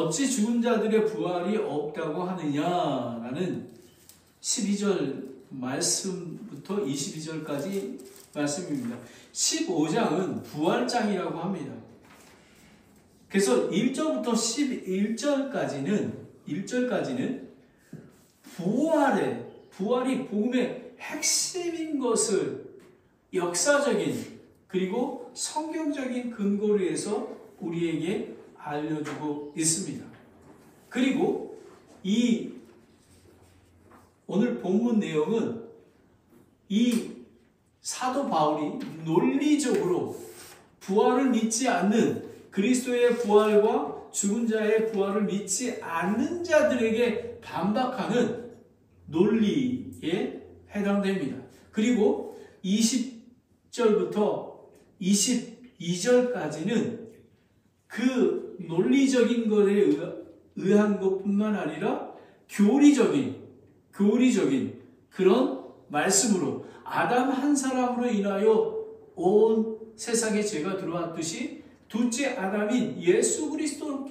어찌 죽은 자들의 부활이 없다고 하느냐라는 12절 말씀부터 22절까지 말씀입니다. 15장은 부활장이라고 합니다. 그래서 1절부터 1절까지는 부활이 복음의 핵심인 것을 역사적인 그리고 성경적인 근거로 해서 우리에게 알려주고 있습니다. 그리고 이 오늘 본문 내용은 이 사도 바울이 논리적으로 부활을 믿지 않는 그리스도의 부활과 죽은 자의 부활을 믿지 않는 자들에게 반박하는 논리에 해당됩니다. 그리고 20절부터 22절까지는 그 논리적인 것에 의한 것뿐만 아니라 교리적인 그런 말씀으로 아담 한 사람으로 인하여 온 세상에 죄가 들어왔듯이 둘째 아담인 예수 그리스도를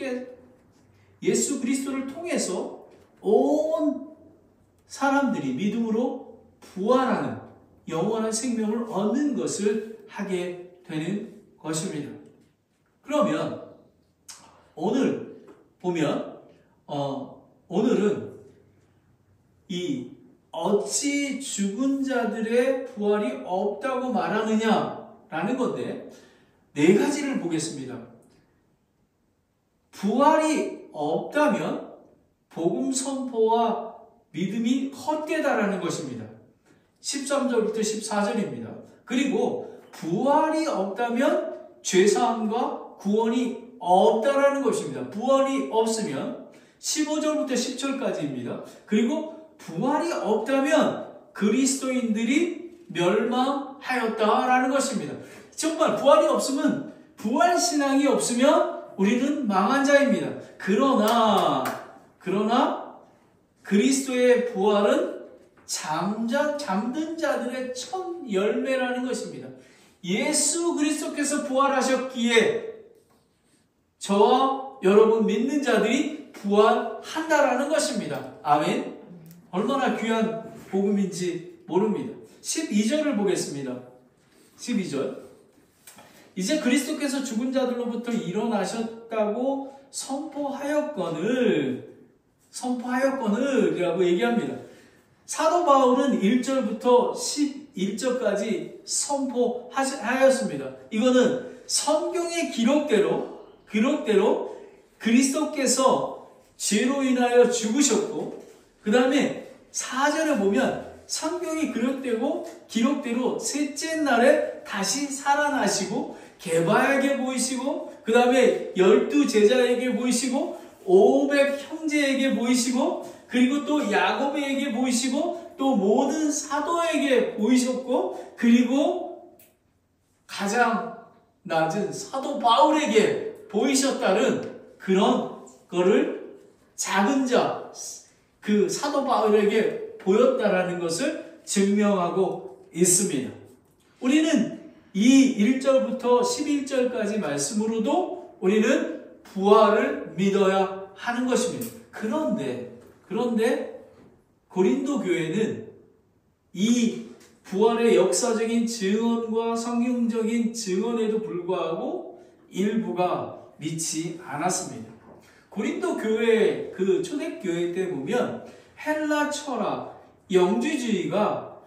통해서 온 사람들이 믿음으로 부활하는 영원한 생명을 얻는 것을 하게 되는 것입니다. 그러면 오늘 보면 오늘은 이 어찌 죽은 자들의 부활이 없다고 말하느냐라는 건데 네 가지를 보겠습니다. 부활이 없다면 복음 선포와 믿음이 헛되다라는 것입니다. 13절부터 14절입니다. 그리고 부활이 없다면 죄사함과 구원이 없다라는 것입니다. 부활이 없으면 15절부터 10절까지입니다. 그리고 부활이 없다면 그리스도인들이 멸망하였다라는 것입니다. 정말 부활이 없으면 부활신앙이 없으면 우리는 망한 자입니다. 그러나 그리스도의 부활은 잠든 자들의 첫 열매라는 것입니다. 예수 그리스도께서 부활하셨기에 저와 여러분 믿는 자들이 부활한다라는 것입니다. 아멘. 얼마나 귀한 복음인지 모릅니다. 12절을 보겠습니다. 12절. 이제 그리스도께서 죽은 자들로부터 일어나셨다고 선포하였거늘 라고 얘기합니다. 사도 바울은 1절부터 11절까지 선포하였습니다. 이거는 성경의 기록대로 그리스도께서 죄로 인하여 죽으셨고 그 다음에 4절에 보면 성경이 기록대로 셋째 날에 다시 살아나시고 게바에게 보이시고 그 다음에 12 제자에게 보이시고 500 형제에게 보이시고 그리고 또 야고보에게 보이시고 또 모든 사도에게 보이셨고 그리고 가장 낮은 사도 바울에게 보이셨다는 그런 거를 작은 자 그 사도 바울에게 보였다라는 것을 증명하고 있습니다. 우리는 이 1절부터 11절까지 말씀으로도 우리는 부활을 믿어야 하는 것입니다. 그런데 고린도 교회는 이 부활의 역사적인 증언과 성경적인 증언에도 불구하고 일부가 믿지 않았습니다. 고린도 교회 그 초대교회 때 보면 헬라 철학, 영주주의가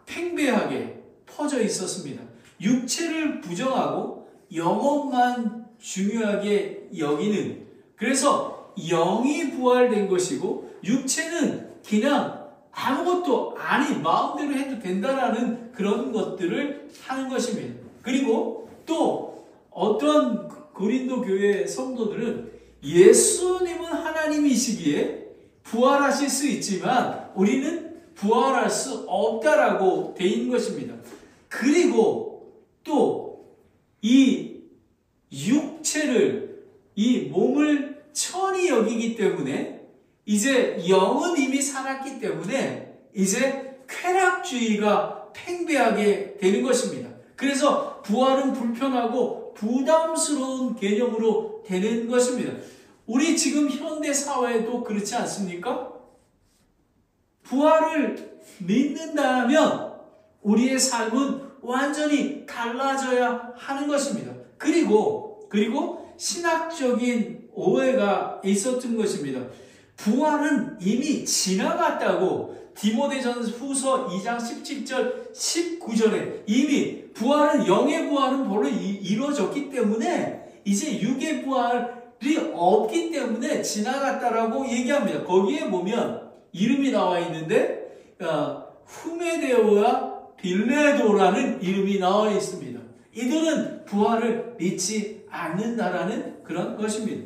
팽배하게 퍼져 있었습니다. 육체를 부정하고 영혼만 중요하게 여기는, 그래서 영이 부활된 것이고 육체는 그냥 아무것도 아니 마음대로 해도 된다라는 그런 것들을 하는 것입니다. 그리고 또 어떤 고린도 교회 성도들은 예수님은 하나님이시기에 부활하실 수 있지만 우리는 부활할 수 없다라고 되어 있는 것입니다. 그리고 또 이 육체를, 이 몸을 천히 여기기 때문에 이제 영은 이미 살았기 때문에 이제 쾌락주의가 팽배하게 되는 것입니다. 그래서 부활은 불편하고 부담스러운 개념으로 되는 것입니다. 우리 지금 현대 사회도 그렇지 않습니까? 부활을 믿는다면 우리의 삶은 완전히 달라져야 하는 것입니다. 그리고 신학적인 오해가 있었던 것입니다. 부활은 이미 지나갔다고 디모데전후서 2장 17절 19절에 이미 부활은 영의 부활은 벌써 이루어졌기 때문에 이제 육의 부활이 없기 때문에 지나갔다라고 얘기합니다. 거기에 보면 이름이 나와 있는데 후메데오와 빌레도라는 이름이 나와 있습니다. 이들은 부활을 믿지 않는다라는 그런 것입니다.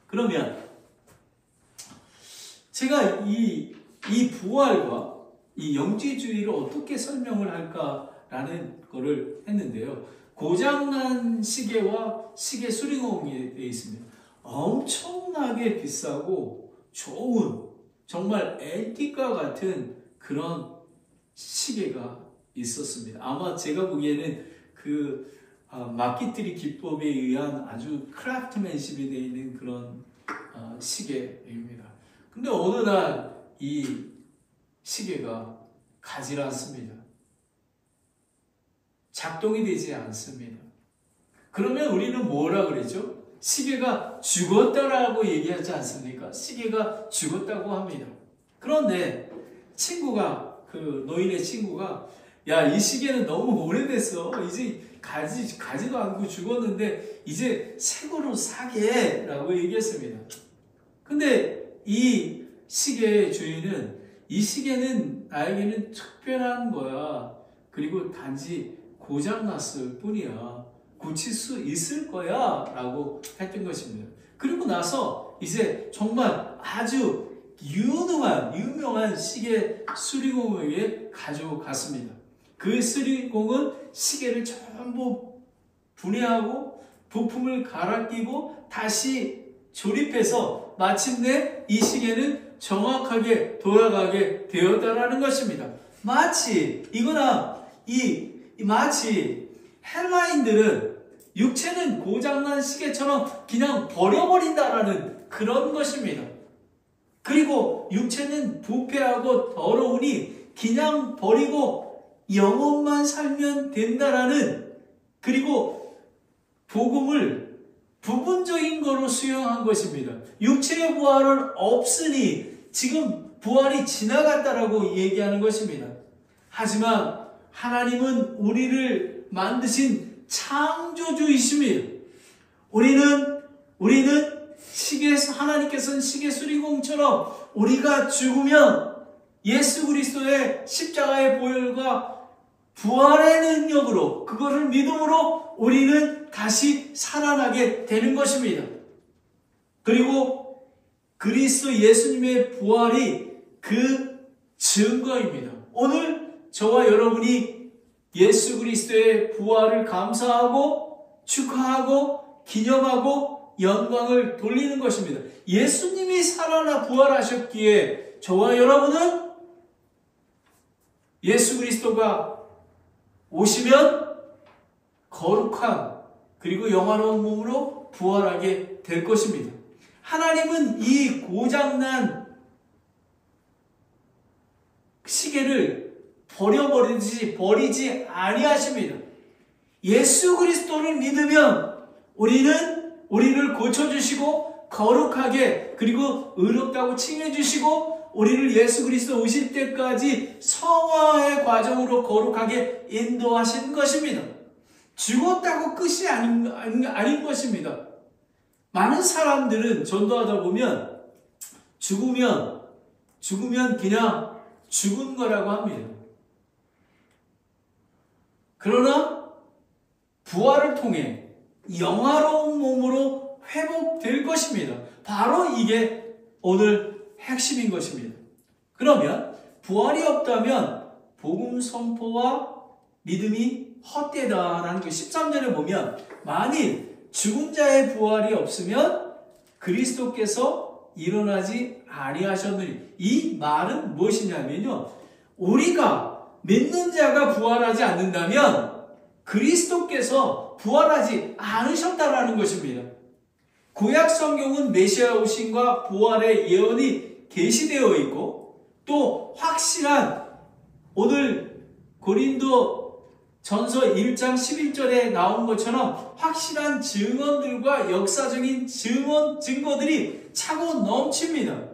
그러면 제가 이 부활과 이 영지주의를 어떻게 설명을 할까라는 거를 했는데요. 고장난 시계와 시계 수리공에 되어 있습니다. 엄청나게 비싸고 좋은 정말 앤티과 같은 그런 시계가 있었습니다. 아마 제가 보기에는 마키트리 기법에 의한 아주 크래프트맨십이 되어 있는 그런 시계입니다. 근데 어느 날 이 시계가 가지 않습니다. 작동이 되지 않습니다. 그러면 우리는 뭐라 그랬죠? 시계가 죽었다라고 얘기하지 않습니까? 시계가 죽었다고 합니다. 그런데 노인의 친구가 야, 이 시계는 너무 오래됐어. 이제 가지도 않고 죽었는데 이제 새 거로 사게 라고 얘기했습니다. 근데 이 시계의 주인은 이 시계는 나에게는 특별한 거야. 그리고 단지 고장났을 뿐이야. 고칠 수 있을 거야. 라고 했던 것입니다. 그리고 나서 이제 정말 아주 유명한 시계 수리공에게 가져갔습니다. 그 수리공은 시계를 전부 분해하고 부품을 갈아 끼고 다시 조립해서 마침내 이 시계는 정확하게 돌아가게 되었다라는 것입니다. 마치 헬라인들은 육체는 고장난 시계처럼 그냥 버려버린다라는 그런 것입니다. 그리고 육체는 부패하고 더러우니 그냥 버리고 영혼만 살면 된다라는, 그리고 복음을 부분적인 거로 수용한 것입니다. 육체의 부활은 없으니 지금 부활이 지나갔다라고 얘기하는 것입니다. 하지만 하나님은 우리를 만드신 창조주이십니다. 우리는 하나님께서는 시계 수리공처럼 우리가 죽으면 예수 그리스도의 십자가의 보혈과 부활의 능력으로, 그거를 믿음으로 우리는 다시 살아나게 되는 것입니다. 그리고 그리스도 예수님의 부활이 그 증거입니다. 오늘 저와 여러분이 예수 그리스도의 부활을 감사하고 축하하고 기념하고 영광을 돌리는 것입니다. 예수님이 살아나 부활하셨기에 저와 여러분은 예수 그리스도가 오시면 거룩한 그리고 영화로운 몸으로 부활하게 될 것입니다. 하나님은 이 고장난 시계를 버리지 아니하십니다. 예수 그리스도를 믿으면 우리를 고쳐주시고 거룩하게 그리고 의롭다고 칭해주시고 우리를 예수 그리스도 오실 때까지 성화의 과정으로 거룩하게 인도하신 것입니다. 죽었다고 끝이 아닌 것입니다. 많은 사람들은 전도하다 보면 죽으면 그냥 죽은 거라고 합니다. 그러나 부활을 통해 영화로운 몸으로 회복될 것입니다. 바로 이게 오늘 핵심인 것입니다. 그러면 부활이 없다면 복음 선포와 믿음이 헛되다라는 게 13절에 보면, 만일 죽은 자의 부활이 없으면 그리스도께서 일어나지 아니하셨느니, 이 말은 무엇이냐면요, 우리가 믿는 자가 부활하지 않는다면 그리스도께서 부활하지 않으셨다라는 것입니다. 구약 성경은 메시아 오심과 부활의 예언이 계시되어 있고 또 확실한 오늘 고린도 전서 1장 11절에 나온 것처럼 확실한 증언들과 역사적인 증거들이 차고 넘칩니다.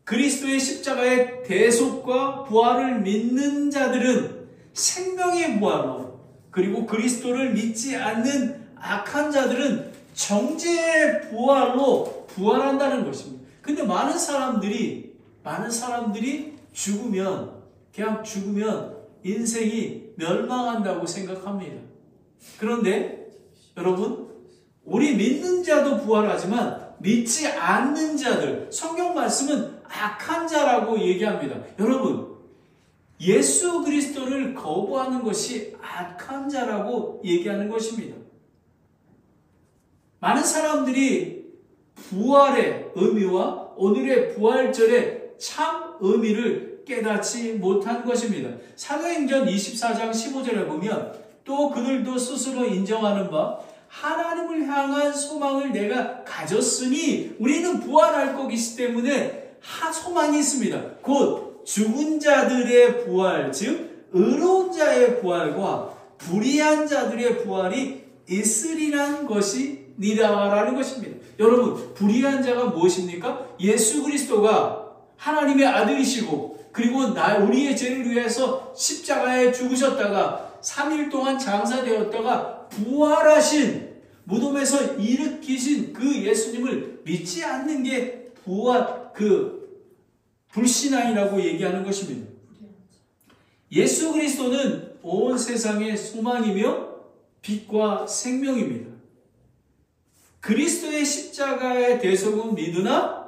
그리스도의 십자가의 대속과 부활을 믿는 자들은 생명의 부활로, 그리고 그리스도를 믿지 않는 악한 자들은 정죄의 부활로 부활한다는 것입니다. 근데 많은 사람들이 그냥 죽으면 인생이 멸망한다고 생각합니다. 그런데 여러분, 우리 믿는 자도 부활하지만 믿지 않는 자들, 성경 말씀은 악한 자라고 얘기합니다. 여러분, 예수 그리스도를 거부하는 것이 악한 자라고 얘기하는 것입니다. 많은 사람들이 부활의 의미와 오늘의 부활절의 참 의미를 깨닫지 못한 것입니다. 사도행전 24장 15절에 보면 또 그들도 스스로 인정하는 바 하나님을 향한 소망을 내가 가졌으니 우리는 부활할 것이기 때문에 소망이 있습니다. 곧 죽은 자들의 부활, 즉 의로운 자의 부활과 불의한 자들의 부활이 있으리라는 것이 니라라는 것입니다. 여러분, 불의한 자가 무엇입니까? 예수 그리스도가 하나님의 아들이시고 그리고 우리의 죄를 위해서 십자가에 죽으셨다가 3일 동안 장사되었다가 부활하신, 무덤에서 일으키신 그 예수님을 믿지 않는 게 불신앙이라고 얘기하는 것입니다. 예수 그리스도는 온 세상의 소망이며 빛과 생명입니다. 그리스도의 십자가의 대속은 믿으나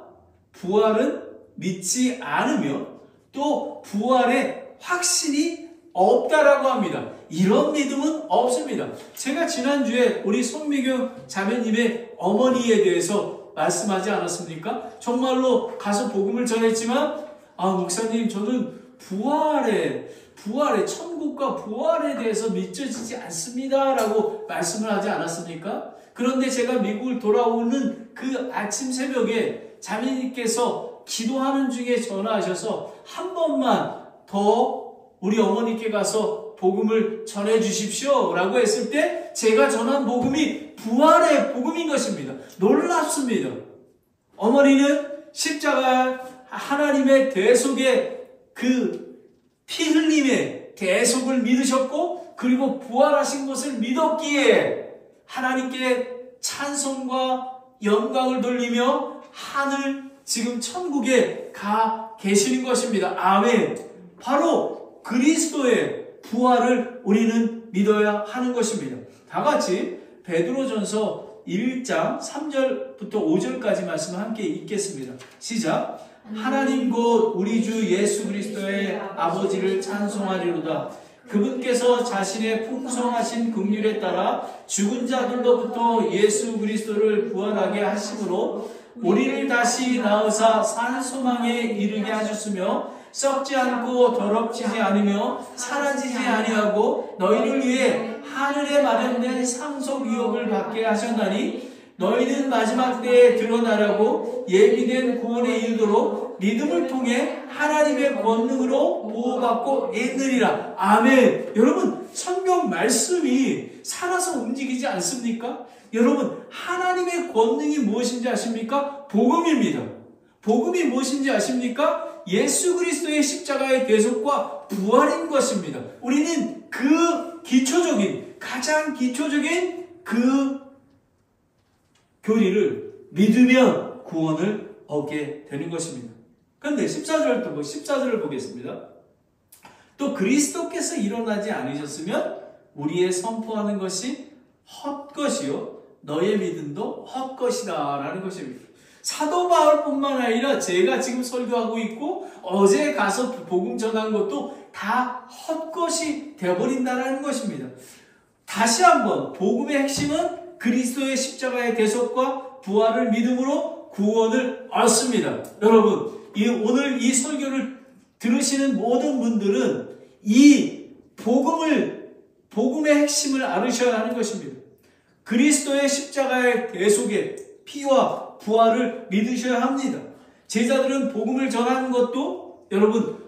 부활은 믿지 않으며 또 부활의 확신이 없다라고 합니다. 이런 믿음은 없습니다. 제가 지난주에 우리 손미경 자매님의 어머니에 대해서 말씀하지 않았습니까? 정말로 가서 복음을 전했지만 목사님, 저는 부활의 천국과 부활에 대해서 믿어지지 않습니다 라고 말씀을 하지 않았습니까? 그런데 제가 미국을 돌아오는 그 아침 새벽에 자매님께서 기도하는 중에 전화하셔서 한 번만 더 우리 어머니께 가서 복음을 전해 주십시오 라고 했을 때 제가 전한 복음이 부활의 복음인 것입니다. 놀랍습니다. 어머니는 십자가 하나님의 대속의 그 피 흘림의 대속을 믿으셨고 그리고 부활하신 것을 믿었기에 하나님께 찬송과 영광을 돌리며 하늘 지금 천국에 가 계시는 것입니다. 아멘. 바로 그리스도의 부활을 우리는 믿어야 하는 것입니다. 다 같이 베드로전서 1장 3절부터 5절까지 말씀을 함께 읽겠습니다. 시작. 하나님 곧 우리 주 예수 그리스도의 아버지를 찬송하리로다. 그분께서 자신의 풍성하신 긍휼에 따라 죽은 자들로부터 예수 그리스도를 부활하게 하심으로 우리를 다시 낳으사 산 소망에 이르게 하셨으며 썩지 않고 더럽히지 않으며 사라지지 아니하고 너희를 위해 하늘에 마련된 상속 유업을 받게 하셨나니 너희는 마지막 때에 드러나라고 예비된 구원에 이르도록 믿음을 통해 하나님의 권능으로 보호받고 있느니라. 아멘. 여러분, 성경 말씀이 살아서 움직이지 않습니까? 여러분, 하나님의 권능이 무엇인지 아십니까? 복음입니다. 복음이 무엇인지 아십니까? 예수 그리스도의 십자가의 대속과 부활인 것입니다. 우리는 가장 기초적인 그 교리를 믿으면 구원을 얻게 되는 것입니다. 그런데 14절을 보겠습니다. 또 그리스도께서 일어나지 않으셨으면 우리의 선포하는 것이 헛것이요 너의 믿음도 헛것이다 라는 것입니다. 사도 바울뿐만 아니라 제가 지금 설교하고 있고 어제 가서 복음 전한 것도 다 헛것이 되어버린다는 것입니다. 다시 한번 복음의 핵심은 그리스도의 십자가의 대속과 부활을 믿음으로 구원을 얻습니다. 여러분, 오늘 이 설교를 들으시는 모든 분들은 이 복음의 핵심을 알으셔야 하는 것입니다. 그리스도의 십자가의 대속의 피와 부활을 믿으셔야 합니다. 제자들은 복음을 전하는 것도 여러분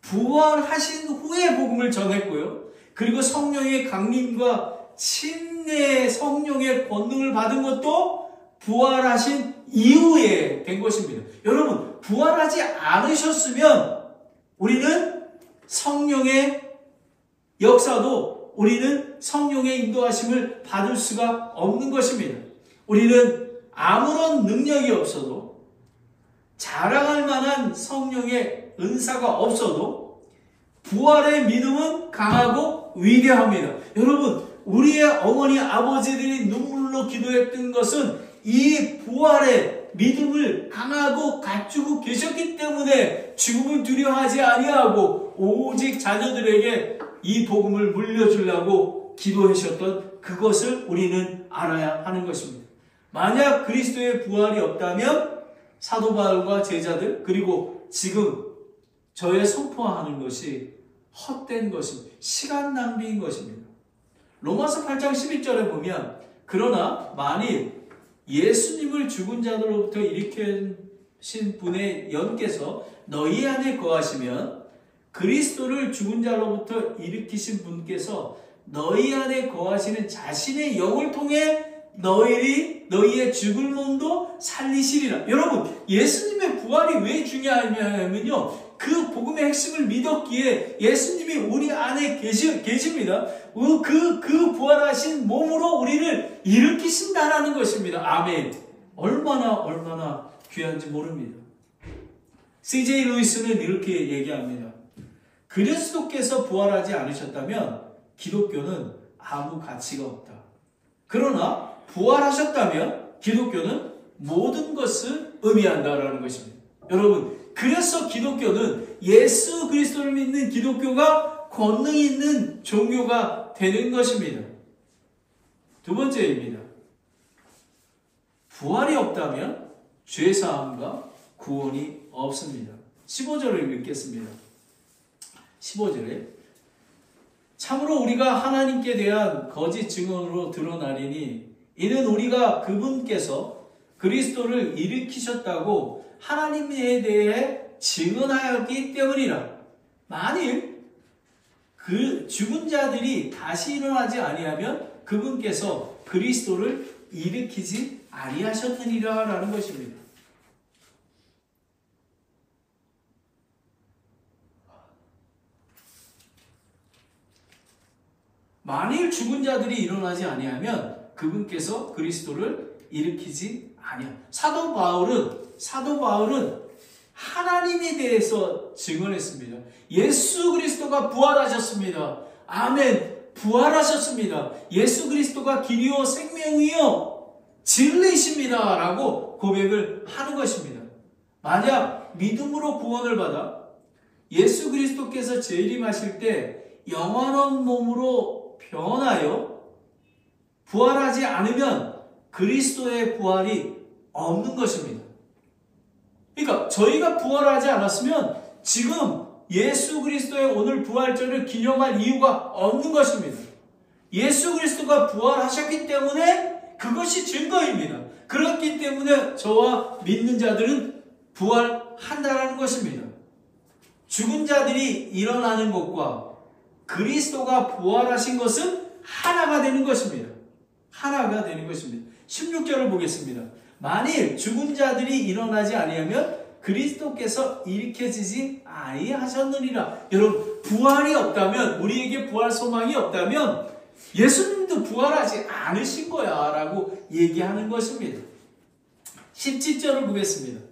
부활하신 후에 복음을 전했고요. 그리고 성령의 강림과 침례의 성령의 권능을 받은 것도 부활하신 이후에 된 것입니다. 여러분 부활하지 않으셨으면 우리는 성령의 역사도 우리는 성령의 인도하심을 받을 수가 없는 것입니다. 우리는 아무런 능력이 없어도 자랑할 만한 성령의 은사가 없어도 부활의 믿음은 강하고 위대합니다. 여러분 우리의 어머니 아버지들이 눈물로 기도했던 것은 이 부활의 믿음을 강하고 갖추고 계셨기 때문에 죽음을 두려워하지 아니하고 오직 자녀들에게 이 복음을 물려주려고 기도하셨던 그것을 우리는 알아야 하는 것입니다. 만약 그리스도의 부활이 없다면 사도 바울과 제자들 그리고 지금 저의 선포하는 것이 헛된 것입니다. 시간 낭비인 것입니다. 로마서 8장 11절에 보면 그러나 만일 예수님을 죽은 자들로부터 일으키신 분의 영께서 너희 안에 거하시면 그리스도를 죽은 자로부터 일으키신 분께서 너희 안에 거하시는 자신의 영을 통해 너희의 죽을 몸도 살리시리라. 여러분 예수님의 부활이 왜 중요하냐면요, 그 복음의 핵심을 믿었기에 예수님이 우리 안에 계십니다. 그 부활하신 몸으로 우리를 일으키신다라는 것입니다. 아멘. 얼마나 귀한지 모릅니다. C.J. 루이스는 이렇게 얘기합니다. 그리스도께서 부활하지 않으셨다면 기독교는 아무 가치가 없다. 그러나 부활하셨다면 기독교는 모든 것을 의미한다라는 것입니다. 여러분 그래서 기독교는 예수 그리스도를 믿는 기독교가 권능이 있는 종교가 되는 것입니다. 두 번째입니다. 부활이 없다면 죄사함과 구원이 없습니다. 15절을 읽겠습니다. 15절에 참으로 우리가 하나님께 대한 거짓 증언으로 드러나리니 이는 우리가 그분께서 그리스도를 일으키셨다고 하나님에 대해 증언하였기 때문이라. 만일 그 죽은 자들이 다시 일어나지 아니하면 그분께서 그리스도를 일으키지 아니하셨느니라 라는 것입니다. 만일 죽은 자들이 일어나지 아니하면 그분께서 그리스도를 일으키지 아니하. 사도 바울은 하나님에 대해서 증언했습니다. 예수 그리스도가 부활하셨습니다. 아멘. 부활하셨습니다. 예수 그리스도가 길이요 생명이요 진리이십니다. 라고 고백을 하는 것입니다. 만약 믿음으로 구원을 받아 예수 그리스도께서 재림하실 때 영원한 몸으로 변하여 부활하지 않으면 그리스도의 부활이 없는 것입니다. 그러니까 저희가 부활하지 않았으면 지금 예수 그리스도의 오늘 부활절을 기념할 이유가 없는 것입니다. 예수 그리스도가 부활하셨기 때문에 그것이 증거입니다. 그렇기 때문에 저와 믿는 자들은 부활한다는 것입니다. 죽은 자들이 일어나는 것과 그리스도가 부활하신 것은 하나가 되는 것입니다. 하나가 되는 것입니다. 16절을 보겠습니다. 만일 죽은 자들이 일어나지 아니하면 그리스도께서 일으켜지지 아니하셨느니라. 여러분 부활이 없다면, 우리에게 부활 소망이 없다면 예수님도 부활하지 않으신 거야 라고 얘기하는 것입니다. 17절을 보겠습니다.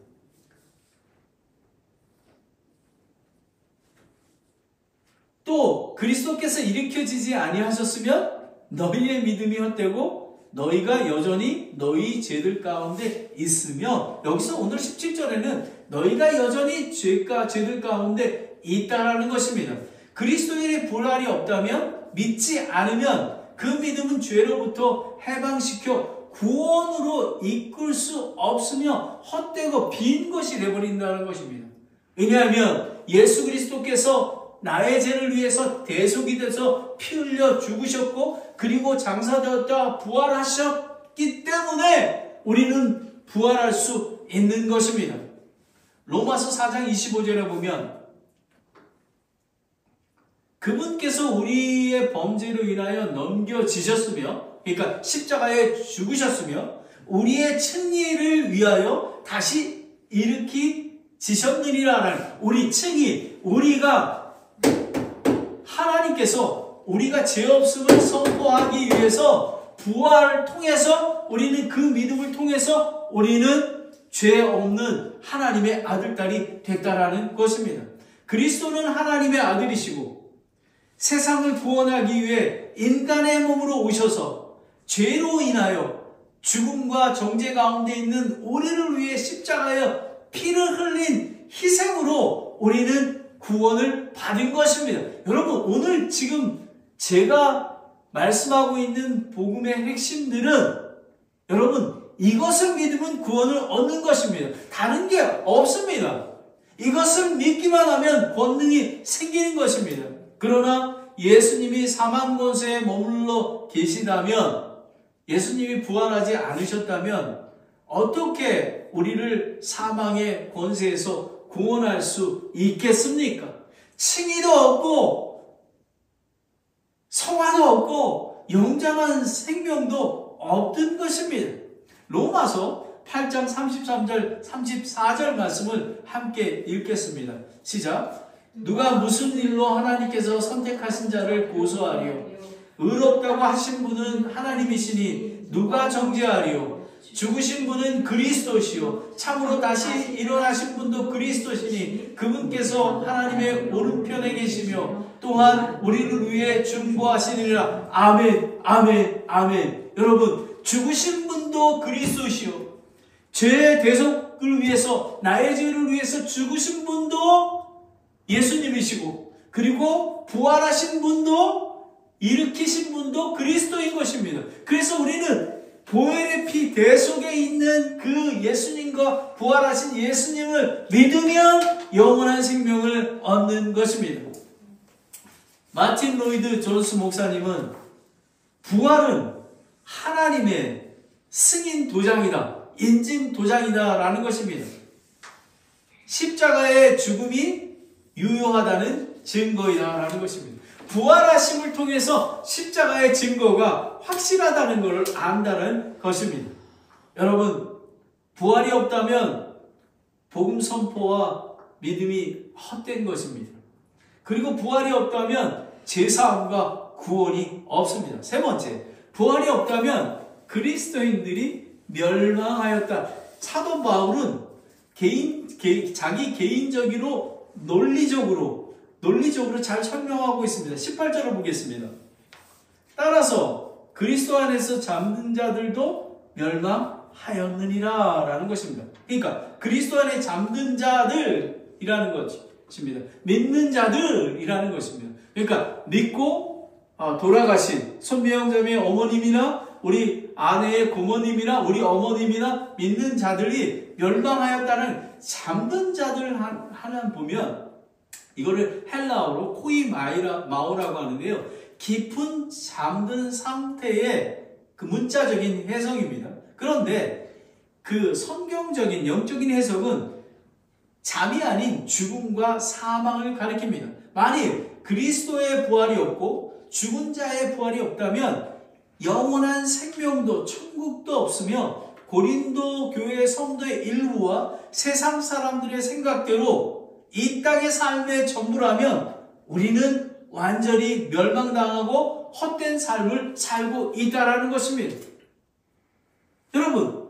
또 그리스도께서 일으켜지지 아니하셨으면 너희의 믿음이 헛되고 너희가 여전히 너희 죄들 가운데 있으며, 여기서 오늘 17절에는 너희가 여전히 죄들 가운데 있다라는 것입니다. 그리스도의 부활이 없다면, 믿지 않으면 그 믿음은 죄로부터 해방시켜 구원으로 이끌 수 없으며 헛되고 빈 것이 되어버린다는 것입니다. 왜냐하면 예수 그리스도께서 나의 죄를 위해서 대속이 돼서 피 흘려 죽으셨고 그리고 장사되었다 부활하셨기 때문에 우리는 부활할 수 있는 것입니다. 로마서 4장 25절에 보면 그분께서 우리의 범죄로 인하여 넘겨지셨으며, 그러니까 십자가에 죽으셨으며 우리의称義를 위하여 다시 일으키시셨느니라는, 우리称義, 우리가 하나님께서 우리가 죄 없음을 선포하기 위해서 부활을 통해서, 우리는 그 믿음을 통해서 우리는 죄 없는 하나님의 아들, 딸이 됐다라는 것입니다. 그리스도는 하나님의 아들이시고 세상을 구원하기 위해 인간의 몸으로 오셔서 죄로 인하여 죽음과 정죄 가운데 있는 우리를 위해 십자가에 피를 흘린 희생으로 우리는 구원을 받은 것입니다. 여러분, 오늘 지금 제가 말씀하고 있는 복음의 핵심들은, 여러분, 이것을 믿으면 구원을 얻는 것입니다. 다른 게 없습니다. 이것을 믿기만 하면 권능이 생기는 것입니다. 그러나 예수님이 사망 권세에 머물러 계시다면, 예수님이 부활하지 않으셨다면 어떻게 우리를 사망의 권세에서 구원할 수 있겠습니까? 칭의도 없고 성화도 없고 영장한 생명도 없던 것입니다. 로마서 8장 33절 34절 말씀을 함께 읽겠습니다. 시작. 누가 무슨 일로 하나님께서 선택하신 자를 고소하리요? 의롭다고 하신 분은 하나님이시니 누가 정죄하리요? 죽으신 분은 그리스도시요 참으로 다시 일어나신 분도 그리스도시니 그분께서 하나님의 오른편에 계시며 또한 우리를 위해 중보하시느니라. 아멘, 아멘, 아멘. 여러분, 죽으신 분도 그리스도시요 죄의 대속을 위해서, 나의 죄를 위해서 죽으신 분도 예수님이시고, 그리고 부활하신 분도, 일으키신 분도 그리스도인 것입니다. 그래서 우리는 보혈의 피 대속에 있는 그 예수님과 부활하신 예수님을 믿으면 영원한 생명을 얻는 것입니다. 마틴 로이드 존스 목사님은 부활은 하나님의 승인 도장이다, 인증 도장이다 라는 것입니다. 십자가의 죽음이 유효하다는 증거이다 라는 것입니다. 부활하심을 통해서 십자가의 증거가 확실하다는 것을 안다는 것입니다. 여러분, 부활이 없다면 복음 선포와 믿음이 헛된 것입니다. 그리고 부활이 없다면 제사함과 구원이 없습니다. 세 번째, 부활이 없다면 그리스도인들이 멸망하였다. 사도 바울은 자기 개인적으로 논리적으로 잘 설명하고 있습니다. 18절을 보겠습니다. 따라서 그리스도 안에서 잠든 자들도 멸망하였느니라 라는 것입니다. 그러니까 그리스도 안에 잠든 자들이라는 것입니다. 믿는 자들이라는 것입니다. 그러니까 믿고 돌아가신 손미영자매의 어머님이나 우리 아내의 고모님이나 우리 어머님이나 믿는 자들이 멸망하였다는 잠든 자들 하나 보면, 이거를 헬라어로 코이 마오라고 하는데요. 깊은 잠든 상태의 그 문자적인 해석입니다. 그런데 그 성경적인 영적인 해석은 잠이 아닌 죽음과 사망을 가리킵니다. 만일 그리스도의 부활이 없고 죽은 자의 부활이 없다면 영원한 생명도 천국도 없으며 고린도 교회 성도의 일부와 세상 사람들의 생각대로 이 땅의 삶의 전부라면 우리는 완전히 멸망당하고 헛된 삶을 살고 있다라는 것입니다. 여러분,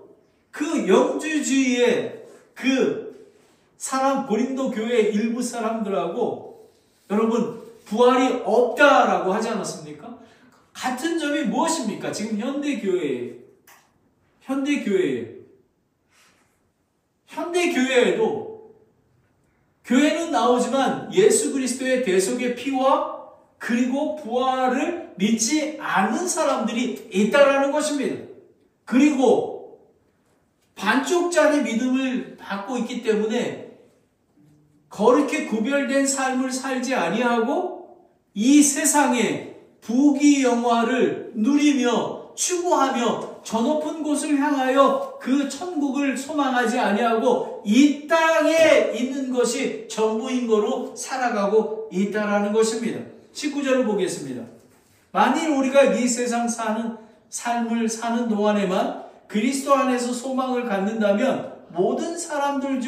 그 영주주의의 그 사람, 고린도 교회 일부 사람들하고 여러분 부활이 없다라고 하지 않았습니까? 같은 점이 무엇입니까? 지금 현대교회에도 교회는 나오지만 예수 그리스도의 대속의 피와 그리고 부활을 믿지 않는 사람들이 있다라는 것입니다. 그리고 반쪽짜리 믿음을 갖고 있기 때문에 거룩히 구별된 삶을 살지 아니하고 이 세상의 부귀영화를 누리며 추구하며 저 높은 곳을 향하여 그 천국을 소망하지 아니하고 이 땅에 있는 것이 전부인 거로 살아가고 있다라는 것입니다. 19절을 보겠습니다. 만일 우리가 이 세상 사는 삶을 사는 동안에만 그리스도 안에서 소망을 갖는다면 모든 사람들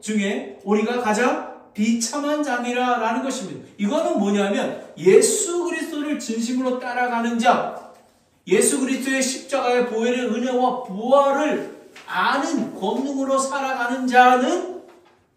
중에 우리가 가장 비참한 자니라라는 것입니다. 이거는 뭐냐면 예수 그리스도를 진심으로 따라가는 자, 예수 그리스도의 십자가의 보혈의 은혜와 부활을 아는 권능으로 살아가는 자는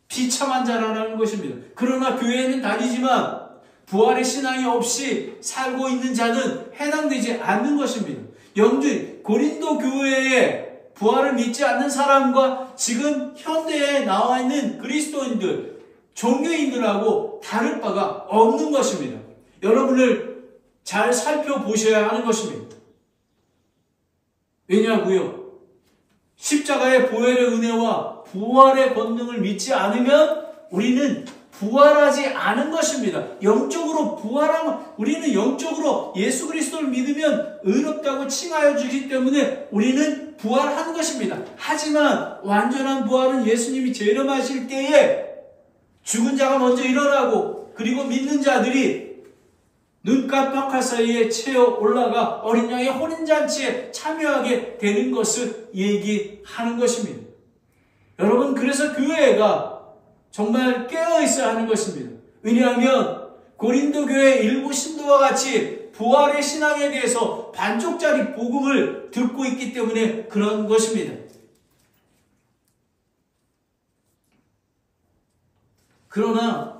비참한 자라는 것입니다. 그러나 교회에는 다니지만 부활의 신앙이 없이 살고 있는 자는 해당되지 않는 것입니다. 영주인 고린도 교회에 부활을 믿지 않는 사람과 지금 현대에 나와 있는 그리스도인들, 종교인들하고 다를 바가 없는 것입니다. 여러분을 잘 살펴보셔야 하는 것입니다. 왜냐고요? 십자가의 보혈의 은혜와 부활의 권능을 믿지 않으면 우리는 부활하지 않은 것입니다. 영적으로 우리는 영적으로 예수 그리스도를 믿으면 의롭다고 칭하여 주기 때문에 우리는 부활한 것입니다. 하지만 완전한 부활은 예수님이 재림하실 때에 죽은 자가 먼저 일어나고 그리고 믿는 자들이 눈 깜빡할 사이에 채어 올라가 어린 양의 혼인잔치에 참여하게 되는 것을 얘기하는 것입니다. 여러분, 그래서 교회가 정말 깨어 있어야 하는 것입니다. 왜냐하면 고린도 교회 일부 신도와 같이 부활의 신앙에 대해서 반쪽짜리 복음을 듣고 있기 때문에 그런 것입니다. 그러나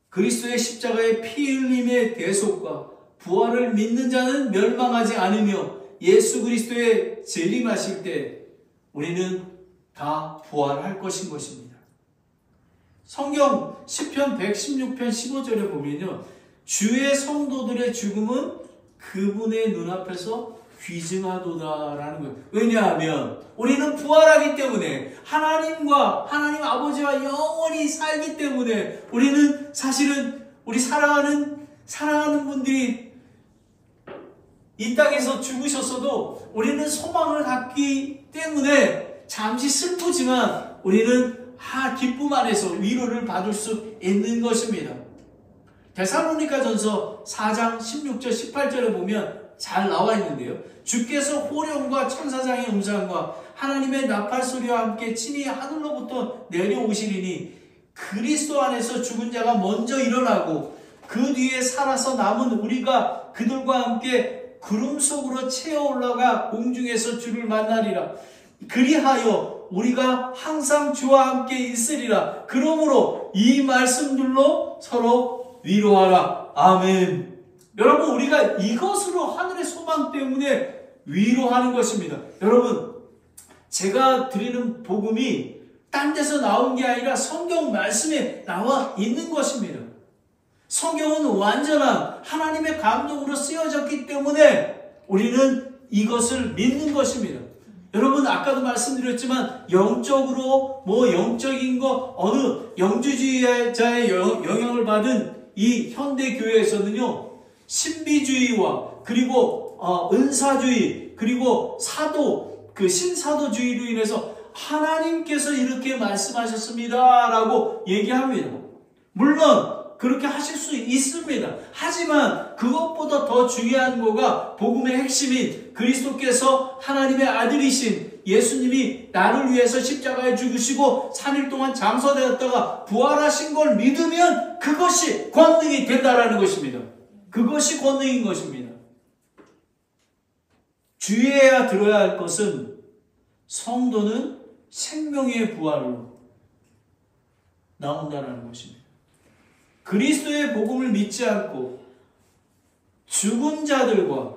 그리스도의 십자가의 피 흘림의 대속과 부활을 믿는 자는 멸망하지 않으며 예수 그리스도의 재림하실 때 우리는 다 부활할 것인 것입니다. 성경 시편 116편 15절에 보면요, 주의 성도들의 죽음은 그분의 눈앞에서 귀증하도다라는 거예요. 왜냐하면 우리는 부활하기 때문에 하나님 아버지와 영원히 살기 때문에 우리는 사실은 우리 사랑하는 분들이 이 땅에서 죽으셨어도 우리는 소망을 갖기 때문에 잠시 슬프지만 우리는 기쁨 안에서 위로를 받을 수 있는 것입니다. 데살로니가전서 4장 16절 18절에 보면 잘 나와 있는데요, 주께서 호령과 천사장의 음성과 하나님의 나팔 소리와 함께 친히 하늘로부터 내려오시리니 그리스도 안에서 죽은 자가 먼저 일어나고 그 뒤에 살아서 남은 우리가 그들과 함께 구름 속으로 채어 올라가 공중에서 주를 만나리라. 그리하여 우리가 항상 주와 함께 있으리라. 그러므로 이 말씀들로 서로 위로하라. 아멘. 여러분, 우리가 이것으로 하늘의 소망 때문에 위로하는 것입니다. 여러분, 제가 드리는 복음이 딴 데서 나온 게 아니라 성경 말씀에 나와 있는 것입니다. 성경은 완전한 하나님의 감동으로 쓰여졌기 때문에 우리는 이것을 믿는 것입니다. 여러분, 아까도 말씀드렸지만 영적으로 영적인 거 어느 영주주의자의 영향을 받은 이 현대 교회에서는요, 신비주의와 그리고 은사주의 그리고 신사도주의로 인해서 하나님께서 이렇게 말씀하셨습니다라고 얘기합니다. 물론 그렇게 하실 수 있습니다. 하지만 그것보다 더 중요한 거가 복음의 핵심인 그리스도께서 하나님의 아들이신 예수님이 나를 위해서 십자가에 죽으시고 3일 동안 장사되었다가 부활하신 걸 믿으면 그것이 권능이 된다라는 것입니다. 그것이 권능인 것입니다. 주의해야 들어야 할 것은 성도는 생명의 부활로 나온다는 것입니다. 그리스도의 복음을 믿지 않고 죽은 자들과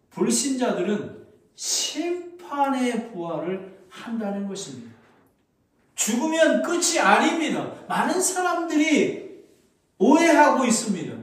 불신자들은 심판의 부활을 한다는 것입니다. 죽으면 끝이 아닙니다. 많은 사람들이 오해하고 있습니다.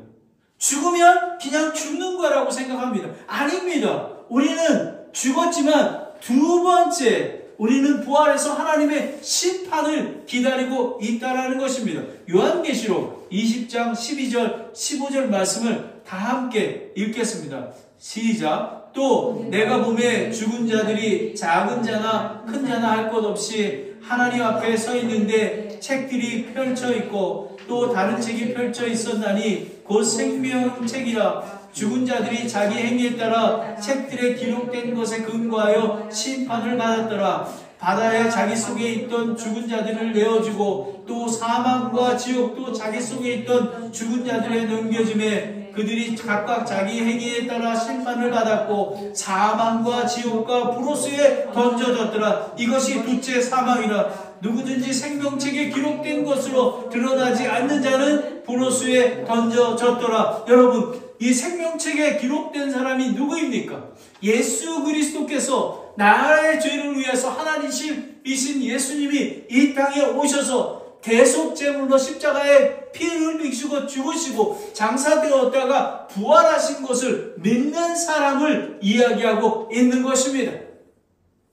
죽으면 그냥 죽는 거라고 생각합니다. 아닙니다. 우리는 죽었지만 두 번째 우리는 부활해서 하나님의 심판을 기다리고 있다는 것입니다. 요한계시록 20장 12절 15절 말씀을 다 함께 읽겠습니다. 시작. 또 내가 보매 죽은 자들이 작은 자나 큰 자나 할 것 없이 하나님 앞에 서 있는데 책들이 펼쳐 있고 또 다른 책이 펼쳐 있었나니 곧 생명책이라. 죽은 자들이 자기 행위에 따라 책들에 기록된 것에 근거하여 심판을 받았더라. 바다에 자기 속에 있던 죽은 자들을 내어주고 또 사망과 지옥도 자기 속에 있던 죽은 자들에 넘겨주매 그들이 각각 자기 행위에 따라 심판을 받았고 사망과 지옥과 불호수에 던져졌더라. 이것이 둘째 사망이라. 누구든지 생명책에 기록된 것으로 드러나지 않는 자는 불호수에 던져졌더라. 여러분, 이 생명책에 기록된 사람이 누구입니까? 예수 그리스도께서 나의 죄를 위해서 하나님이신 예수님이 이 땅에 오셔서 대속제물로 십자가에 피를 흘리시고 죽으시고 장사되었다가 부활하신 것을 믿는 사람을 이야기하고 있는 것입니다.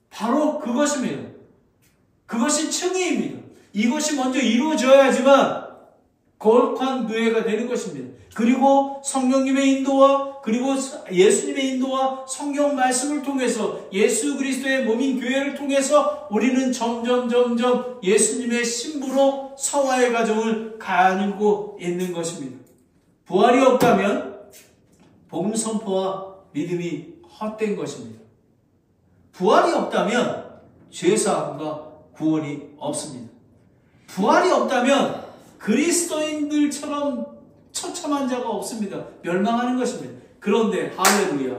바로 그것입니다. 그것이称义입니다. 이것이 먼저 이루어져야지만 거룩한 교회가 되는 것입니다. 그리고 성령님의 인도와 그리고 예수님의 인도와 성경 말씀을 통해서 예수 그리스도의 몸인 교회를 통해서 우리는 점점 예수님의 신부로 성화의 과정을 가누고 있는 것입니다. 부활이 없다면 복음 선포와 믿음이 헛된 것입니다. 부활이 없다면 죄사함과 구원이 없습니다. 부활이 없다면 그리스도인들처럼 처참한 자가 없습니다. 멸망하는 것입니다. 그런데 할렐루야,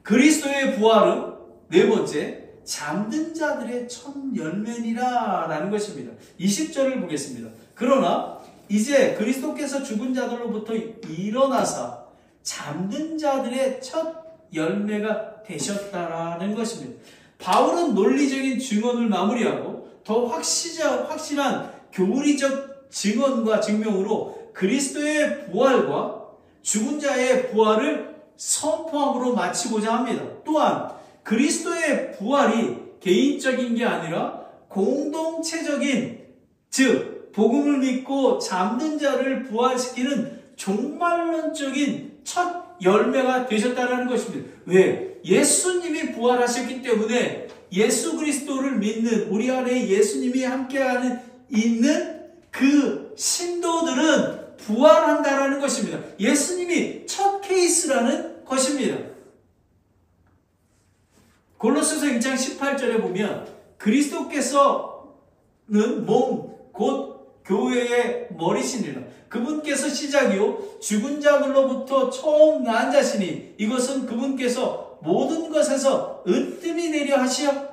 그리스도의 부활은 네 번째, 잠든 자들의 첫 열매니라 라는 것입니다. 20절을 보겠습니다. 그러나 이제 그리스도께서 죽은 자들로부터 일어나사 잠든 자들의 첫 열매가 되셨다라는 것입니다. 바울은 논리적인 증언을 마무리하고 더 확실한 교리적 증언과 증명으로 그리스도의 부활과 죽은 자의 부활을 선포함으로 마치고자 합니다. 또한 그리스도의 부활이 개인적인 게 아니라 공동체적인, 즉 복음을 믿고 잠든 자를 부활시키는 종말론적인 첫 열매가 되셨다는 것입니다. 왜? 예수님이 부활하셨기 때문에 예수 그리스도를 믿는 우리 안에 예수님이 함께하는 있는 그 신도들은 부활한다라는 것입니다. 예수님이 첫 케이스라는 것입니다. 골로새서 1장 18절에 보면 그리스도께서는 몸, 곧 교회의 머리시니라. 그분께서 시작이요 죽은 자들로부터 처음 난 자시니 이것은 그분께서 모든 것에서 으뜸이 내려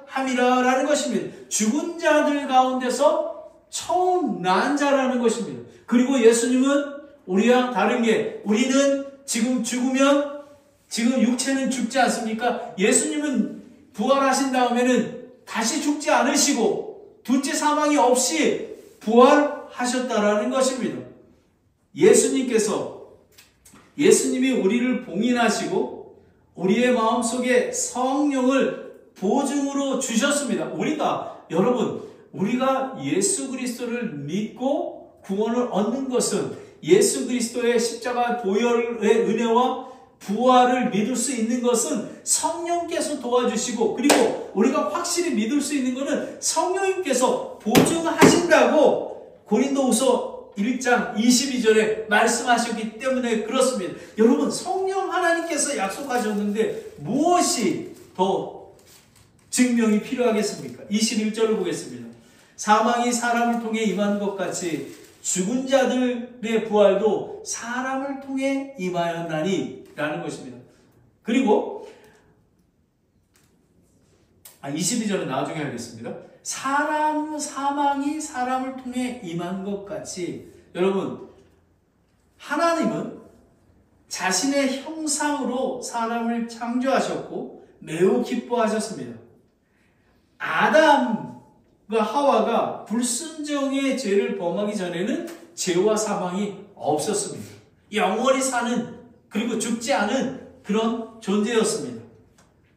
함이라 라는 것입니다. 죽은 자들 가운데서 처음 난 자라는 것입니다. 그리고 예수님은 우리와 다른 게, 우리는 지금 죽으면 지금 육체는 죽지 않습니까? 예수님은 부활하신 다음에는 다시 죽지 않으시고 둘째 사망이 없이 부활하셨다라는 것입니다. 예수님이 우리를 봉인하시고 우리의 마음속에 성령을 보증으로 주셨습니다. 우리가 예수 그리스도를 믿고 구원을 얻는 것은 예수 그리스도의 십자가 보혈의 은혜와 부활을 믿을 수 있는 것은 성령께서 도와주시고, 그리고 우리가 확실히 믿을 수 있는 것은 성령님께서 보증하신다고 고린도후서 1장 22절에 말씀하셨기 때문에 그렇습니다. 여러분, 성령 하나님께서 약속하셨는데 무엇이 더 증명이 필요하겠습니까? 21절을 보겠습니다. 사망이 사람을 통해 임한 것 같이 죽은 자들의 부활도 사람을 통해 임하였나니 라는 것입니다. 그리고 22절은 나중에 하겠습니다. 사망이 사람을 통해 임한 것 같이, 여러분, 하나님은 자신의 형상으로 사람을 창조하셨고 매우 기뻐하셨습니다. 아담과 하와가 불순종의 죄를 범하기 전에는 죄와 사망이 없었습니다. 영원히 사는, 그리고 죽지 않은 그런 존재였습니다.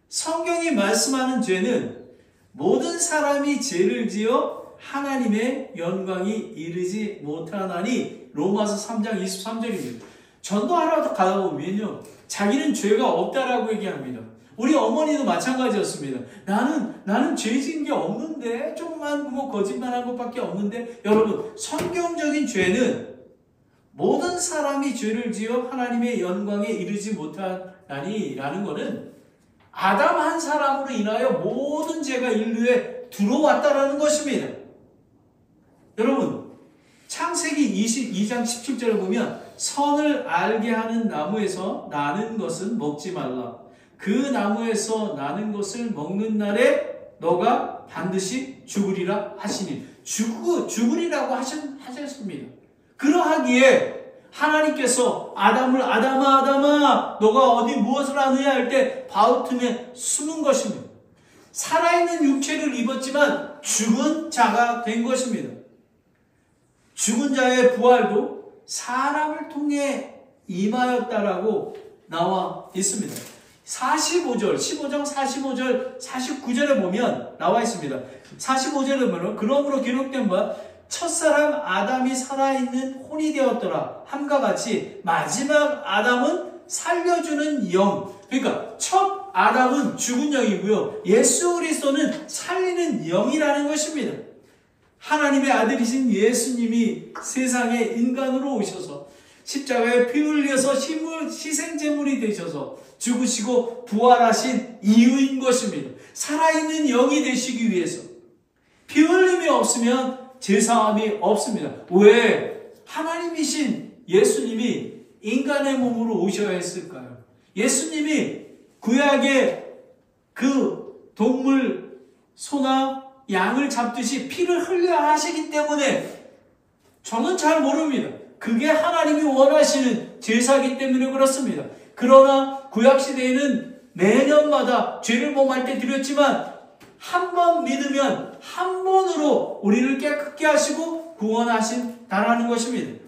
성경이 말씀하는 죄는 모든 사람이 죄를 지어 하나님의 영광이 이르지 못하나니, 로마서 3장 23절입니다. 전도하러 가다 보면요, 자기는 죄가 없다라고 얘기합니다. 우리 어머니도 마찬가지였습니다. 나는 죄 지은 게 없는데, 조금만 뭐 거짓말한 것밖에 없는데. 여러분, 성경적인 죄는 모든 사람이 죄를 지어 하나님의 영광에 이르지 못하나니 라는 것은 아담 한 사람으로 인하여 모든 죄가 인류에 들어왔다라는 것입니다. 여러분, 창세기 22장 17절을 보면 선을 알게 하는 나무에서 나는 것은 먹지 말라. 그 나무에서 나는 것을 먹는 날에 너가 반드시 죽으리라 하시니. 죽으리라고 하셨습니다. 그러하기에 하나님께서 아담아 너가 어디 무엇을 하느냐 할 때 바울틈에 숨은 것입니다. 살아있는 육체를 입었지만 죽은 자가 된 것입니다. 죽은 자의 부활도 사람을 통해 임하였다라고 나와 있습니다. 15장 45절 49절에 보면 나와 있습니다. 45절에 보면 그러므로 기록된 바 첫사람 아담이 살아있는 혼이 되었더라 함과 같이 마지막 아담은 살려주는 영. 그러니까 첫 아담은 죽은 영이고요, 예수 그리스도는 살리는 영이라는 것입니다. 하나님의 아들이신 예수님이 세상에 인간으로 오셔서 십자가에 피 흘려서 희생제물이 되셔서 죽으시고 부활하신 이유인 것입니다. 살아있는 영이 되시기 위해서. 피 흘림이 없으면 제사함이 없습니다. 왜? 하나님이신 예수님이 인간의 몸으로 오셔야 했을까요? 예수님이 구약의 그 동물 소나 양을 잡듯이 피를 흘려야 하시기 때문에 저는 잘 모릅니다. 그게 하나님이 원하시는 제사이기 때문에 그렇습니다. 그러나 구약시대에는 매년마다 죄를 범할 때 드렸지만 한 번 믿으면 한 번으로 우리를 깨끗게 하시고 구원하신다라는 것입니다.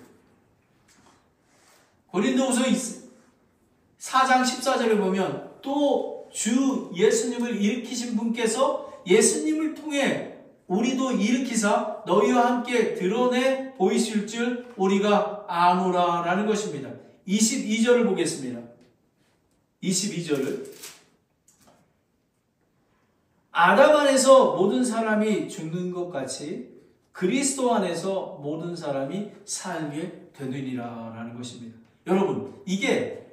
고린도후서 4장 14절에 보면 또 주 예수님을 일으키신 분께서 예수님을 통해 우리도 일으키사 너희와 함께 드러내 보이실 줄 우리가 아노라 라는 것입니다. 22절을 보겠습니다. 22절을 아담 안에서 모든 사람이 죽는 것 같이 그리스도 안에서 모든 사람이 살게 되느니라 라는 것입니다. 여러분, 이게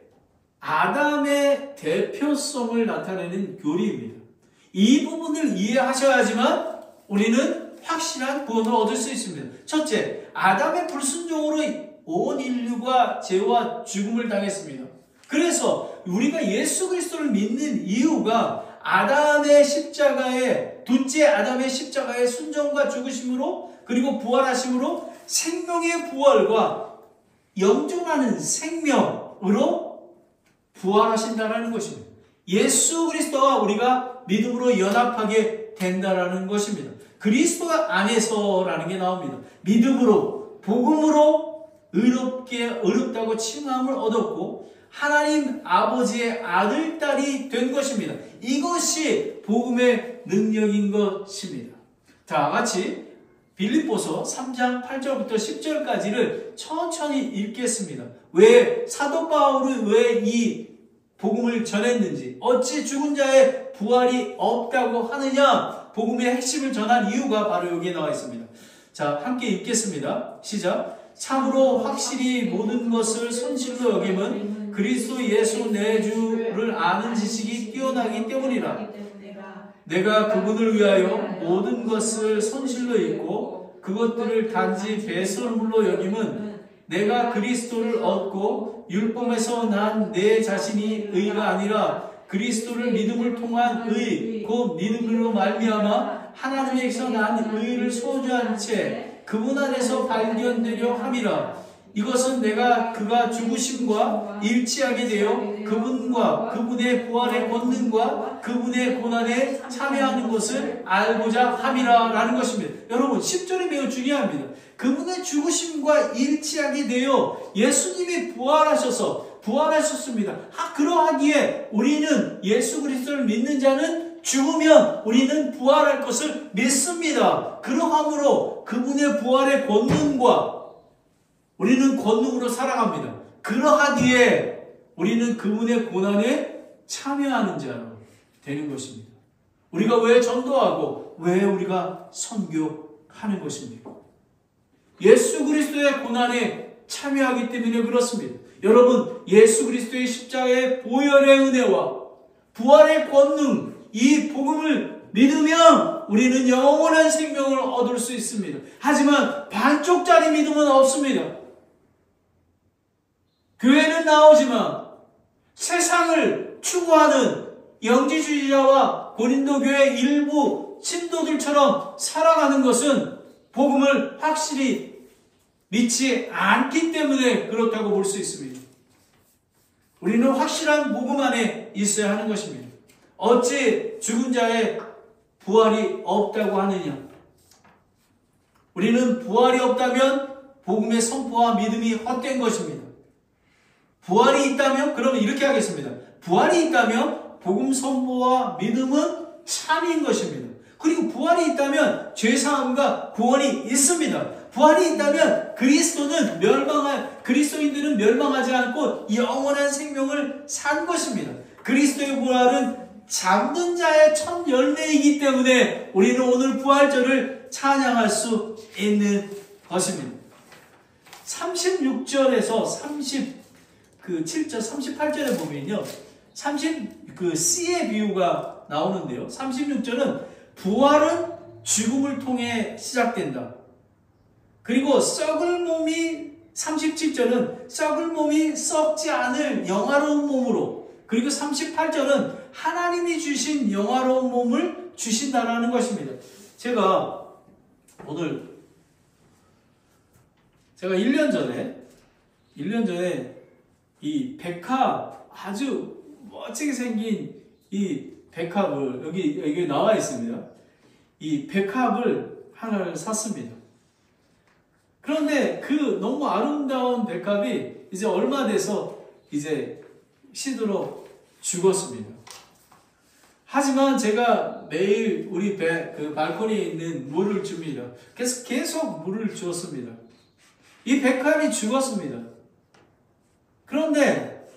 아담의 대표성을 나타내는 교리입니다. 이 부분을 이해하셔야지만 우리는 확실한 구원을 얻을 수 있습니다. 첫째, 아담의 불순종으로 온 인류가 죄와 죽음을 당했습니다. 그래서 우리가 예수 그리스도를 믿는 이유가 아담의 십자가에, 둘째 아담의 십자가의 순종과 죽으심으로 그리고 부활하심으로 생명의 부활과 영존하는 생명으로 부활하신다라는 것입니다. 예수 그리스도와 우리가 믿음으로 연합하게 된다라는 것입니다. 그리스도 안에서라는 게 나옵니다. 믿음으로, 복음으로 의롭다고 칭함을 얻었고 하나님 아버지의 아들, 딸이 된 것입니다. 이것이 복음의 능력인 것입니다. 다 같이 빌립보서 3장 8절부터 10절까지를 천천히 읽겠습니다. 왜 사도 바울은 왜 이 복음을 전했는지, 어찌 죽은 자의 부활이 없다고 하느냐, 복음의 핵심을 전한 이유가 바로 여기에 나와 있습니다. 자, 함께 읽겠습니다. 시작. 참으로 확실히 모든 것을 손실로 여김은 그리스도 예수 내 주를 아는 지식이 뛰어나기 때문이라. 내가 그분을 위하여 모든 것을 손실로 잊고 그것들을 단지 배설물로 여김은 내가 그리스도를 얻고 율법에서 난 내 자신이 의가 아니라 그리스도를 믿음을 통한 의, 곧 믿음으로 말미암아 하나님에게서 난 의를 소유한 채 그분 안에서 발견되려 함이라. 이것은 내가 그가 죽으심과 일치하게 되어 그분과 그분의 부활의 권능과 그분의 고난에 참여하는 것을 알고자 함이라 라는 것입니다. 여러분, 10절이 매우 중요합니다. 그분의 죽으심과 일치하게 되어 예수님이 부활하셨습니다. 그러하기에 우리는 예수 그리스도를 믿는 자는 죽으면 우리는 부활할 것을 믿습니다. 그러함으로 그분의 부활의 권능과 우리는 권능으로 살아갑니다. 그러하기에 우리는 그분의 고난에 참여하는 자로 되는 것입니다. 우리가 왜 전도하고 왜 우리가 선교하는 것입니까? 예수 그리스도의 고난에 참여하기 때문에 그렇습니다. 여러분, 예수 그리스도의 십자가의 보혈의 은혜와 부활의 권능, 이 복음을 믿으면 우리는 영원한 생명을 얻을 수 있습니다. 하지만 반쪽짜리 믿음은 없습니다. 교회는 나오지만 세상을 추구하는 영지주의자와 고린도 교회 일부 신도들처럼 살아가는 것은 복음을 확실히 믿지 않기 때문에 그렇다고 볼 수 있습니다. 우리는 확실한 복음 안에 있어야 하는 것입니다. 어찌 죽은 자의 부활이 없다고 하느냐? 우리는 부활이 없다면 복음의 선포와 믿음이 헛된 것입니다. 부활이 있다면, 그러면 이렇게 하겠습니다. 부활이 있다면 복음 선포와 믿음은 참인 것입니다. 그리고 부활이 있다면 죄사함과 구원이 있습니다. 부활이 있다면 그리스도인들은 멸망하지 않고 영원한 생명을 산 것입니다. 그리스도의 부활은 잠든 자의 첫 열매이기 때문에 우리는 오늘 부활절을 찬양할 수 있는 것입니다. 36절에서 37절, 38절에 보면요. C의 비유가 나오는데요. 36절은 부활은 죽음을 통해 시작된다. 그리고 37절은 썩을 몸이 썩지 않을 영화로운 몸으로, 그리고 38절은 하나님이 주신 영화로운 몸을 주신다라는 것입니다. 제가 1년 전에 이 백합, 아주 멋지게 생긴 이 백합을, 여기 나와 있습니다. 이 백합을 하나를 샀습니다. 그런데 그 너무 아름다운 백합이 이제 얼마 돼서 이제 시들어 죽었습니다. 하지만 제가 매일 우리 그 발코니에 있는 물을 줍니다. 그래서 계속 물을 주었습니다. 이 백합이 죽었습니다. 그런데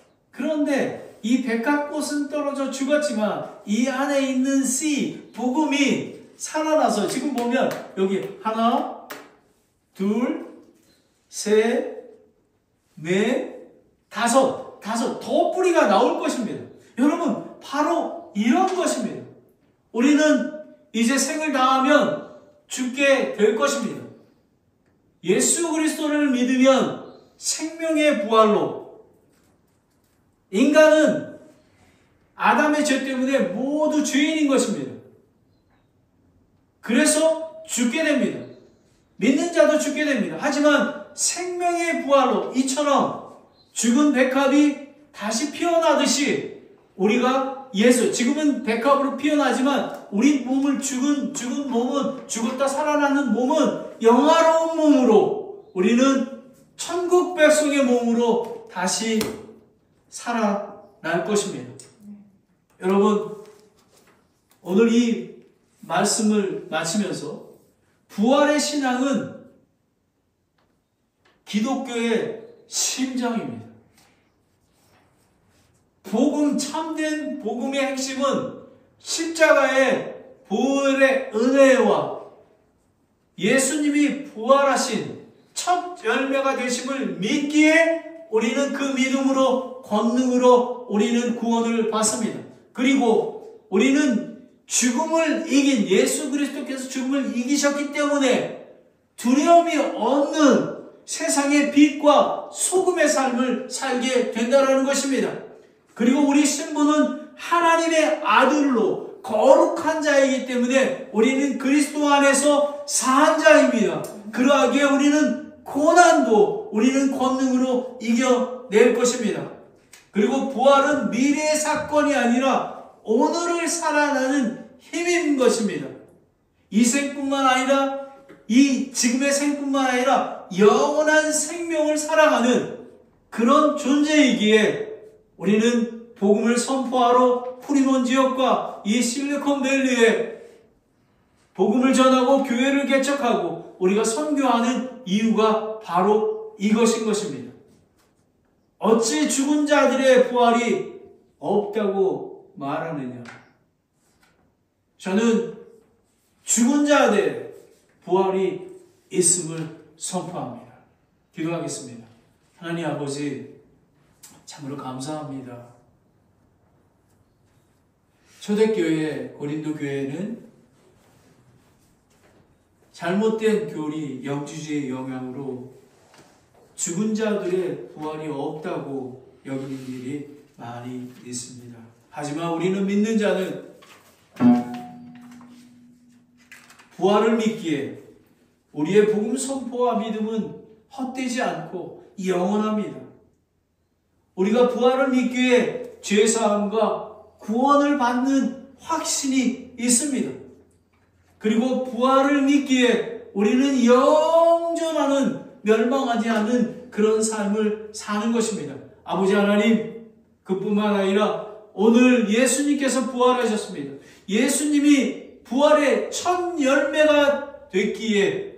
이 백합꽃은 떨어져 죽었지만 이 안에 있는 씨, 복음이 살아나서 지금 보면 여기 하나, 둘, 셋, 넷, 다섯 더 뿌리가 나올 것입니다. 여러분, 바로 이런 것입니다. 우리는 이제 생을 다하면 죽게 될 것입니다. 예수 그리스도를 믿으면 생명의 부활로, 인간은 아담의 죄 때문에 모두 죄인인 것입니다. 그래서 죽게 됩니다. 믿는 자도 죽게 됩니다. 하지만 생명의 부활로, 이처럼 죽은 백합이 다시 피어나듯이 우리가 지금은 백합으로 피어나지만 우리 몸을 죽은 몸은, 죽었다 살아나는 몸은 영화로운 몸으로, 우리는 천국 백성의 몸으로 다시 살아날 것입니다. 여러분, 오늘 이 말씀을 마치면서 부활의 신앙은 기독교의 심장입니다. 참된 복음의 핵심은 십자가의 보혈의 은혜와 예수님이 부활하신 첫 열매가 되심을 믿기에 우리는 그 믿음으로, 권능으로 우리는 구원을 받습니다. 그리고 우리는 죽음을 이긴, 예수 그리스도께서 죽음을 이기셨기 때문에 두려움이 없는 세상의 빛과 소금의 삶을 살게 된다는 것입니다. 그리고 우리 신분은 하나님의 아들로 거룩한 자이기 때문에 우리는 그리스도 안에서 산 자입니다. 그러하기에 우리는 고난도 우리는 권능으로 이겨낼 것입니다. 그리고 부활은 미래의 사건이 아니라 오늘을 살아나는 힘인 것입니다. 이 생뿐만 아니라 이 지금의 생뿐만 아니라 영원한 생명을 살아가는 그런 존재이기에 우리는 복음을 선포하러 프리몬 지역과 이 실리콘밸리에 복음을 전하고 교회를 개척하고 우리가 선교하는 이유가 바로 이것인 것입니다. 어찌 죽은 자들의 부활이 없다고 말하느냐? 저는 죽은 자들의 부활이 있음을 선포합니다. 기도하겠습니다. 하나님 아버지, 참으로 감사합니다. 초대교회, 고린도 교회는 잘못된 교리, 영주주의의 영향으로 죽은 자들의 부활이 없다고 여기는 일이 많이 있습니다. 하지만 우리는 믿는 자는 부활을 믿기에 우리의 복음 선포와 믿음은 헛되지 않고 영원합니다. 우리가 부활을 믿기에 죄사함과 구원을 받는 확신이 있습니다. 그리고 부활을 믿기에 우리는 영존하는, 멸망하지 않는 그런 삶을 사는 것입니다. 아버지 하나님, 그뿐만 아니라 오늘 예수님께서 부활하셨습니다. 예수님이 부활의 첫 열매가 됐기에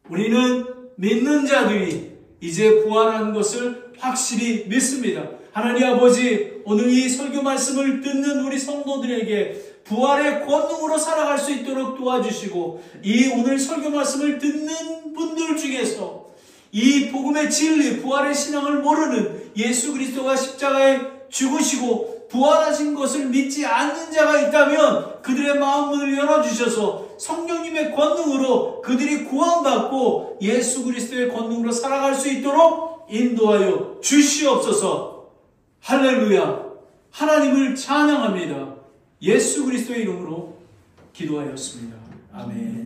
우리는 믿는 자들이 이제 부활한 것을 확실히 믿습니다. 하나님 아버지, 오늘 이 설교 말씀을 듣는 우리 성도들에게 부활의 권능으로 살아갈 수 있도록 도와주시고, 이 오늘 설교 말씀을 듣는 분들 중에서 이 복음의 진리, 부활의 신앙을 모르는, 예수 그리스도가 십자가에 죽으시고 부활하신 것을 믿지 않는 자가 있다면 그들의 마음을 열어주셔서 성령님의 권능으로 그들이 구원받고 예수 그리스도의 권능으로 살아갈 수 있도록 인도하여 주시옵소서. 할렐루야. 하나님을 찬양합니다. 예수 그리스도의 이름으로 기도하였습니다. 아멘.